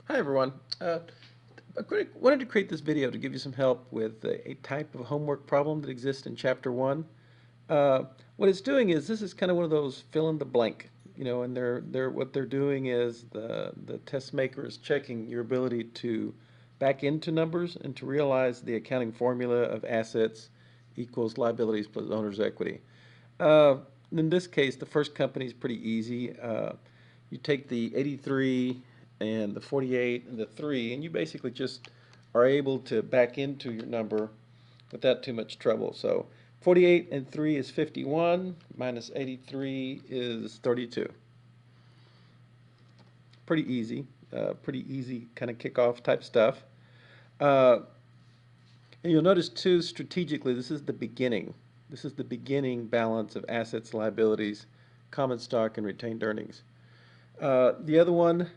Hi everyone. Wanted to create this video to give you some help with a type of homework problem that exists in Chapter 1. Uh, what it's doing is this is kind of one of those fill in the blank, and what they're doing is the test maker is checking your ability to back into numbers and to realize the accounting formula of assets equals liabilities plus owner's equity. Uh, in this case, the first company is pretty easy. You take the 83 and the 48 and the 3, and you basically just are able to back into your number without too much trouble. So 48 and 3 is 51, minus 83 is 32. Pretty easy kind of kickoff type stuff. Uh, and you'll notice too, strategically, this is the beginning. This is the beginning balance of assets, liabilities, common stock, and retained earnings. The other one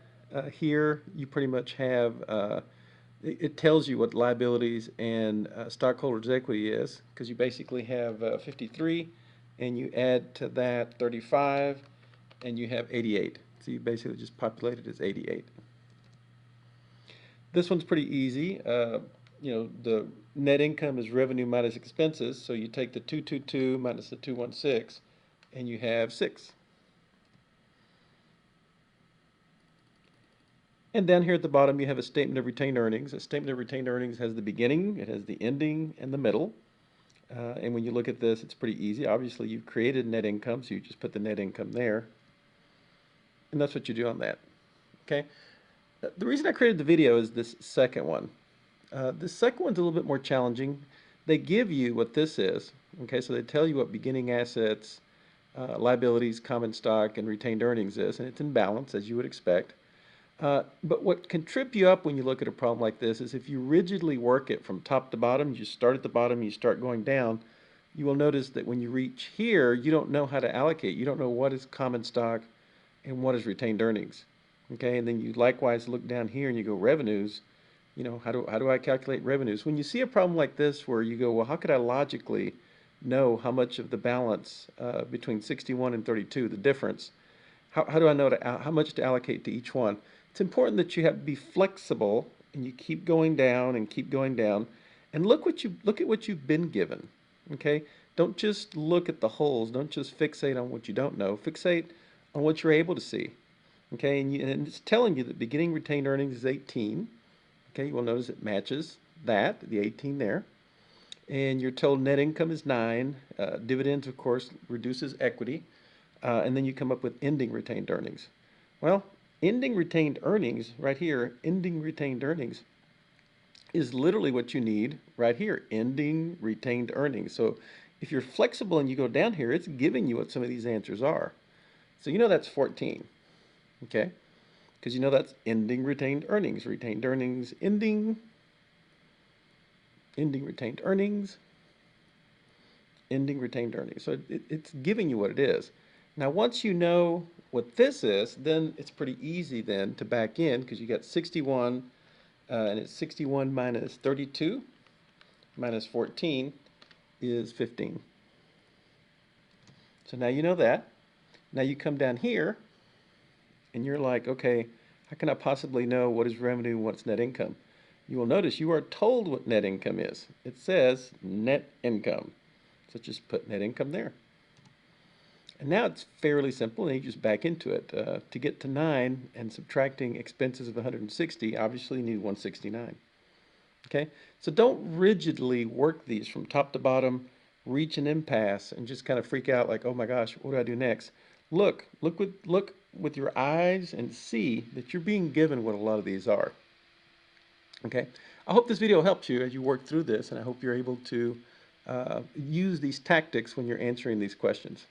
here, you pretty much have, it tells you what liabilities and stockholders' equity is, because you basically have 53, and you add to that 35, and you have 88. So you basically just populate it as 88. This one's pretty easy. The net income is revenue minus expenses, so you take the 222 minus the 216, and you have 6. And down here at the bottom, you have a statement of retained earnings. A statement of retained earnings has the beginning, it has the ending, and the middle. And when you look at this, it's pretty easy. Obviously, you've created net income, so you just put the net income there. And that's what you do on that. Okay? The reason I created the video is this second one. This second one's a little bit more challenging. They give you what this is. Okay, so they tell you what beginning assets, liabilities, common stock, and retained earnings is, and it's in balance, as you would expect. But what can trip you up when you look at a problem like this is if you rigidly work it from top to bottom, you start at the bottom, you start going down, you will notice that when you reach here, you don't know how to allocate. You don't know what is common stock and what is retained earnings. Okay, and then you likewise look down here and you go revenues. How do I calculate revenues? When you see a problem like this where you go, well, how could I logically know how much of the balance between 61 and 32, the difference, how do I know how much to allocate to each one? It's important that you have to be flexible and you keep going down and keep going down and look at what you've been given. Okay? Don't just look at the holes. Don't just fixate on what you don't know. Fixate on what you're able to see. Okay? And it's telling you that beginning retained earnings is 18. Okay? You will notice it matches that, the 18 there. And you're told net income is 9. Dividends, of course, reduces equity. And then you come up with ending retained earnings. Well, ending retained earnings right here, ending retained earnings is literally what you need right here, ending retained earnings. So if you're flexible and you go down here, it's giving you what some of these answers are. So you know that's 14, okay? Because you know that's ending retained earnings, ending, ending retained earnings, ending retained earnings. So it's giving you what it is. Now, once you know what this is, then it's pretty easy then to back in because you got 61, and it's 61 minus 32 minus 14 is 15. So now you know that. Now you come down here and you're like, okay, how can I possibly know what is revenue and what's net income? You will notice you are told what net income is. It says net income. So just put net income there. And now it's fairly simple, and you just back into it. To get to 9 and subtracting expenses of 160, obviously you need 169. Okay? So don't rigidly work these from top to bottom, reach an impasse, and just kind of freak out like, oh my gosh, what do I do next? Look with your eyes and see that you're being given what a lot of these are. Okay? I hope this video helps you as you work through this, and I hope you're able to use these tactics when you're answering these questions.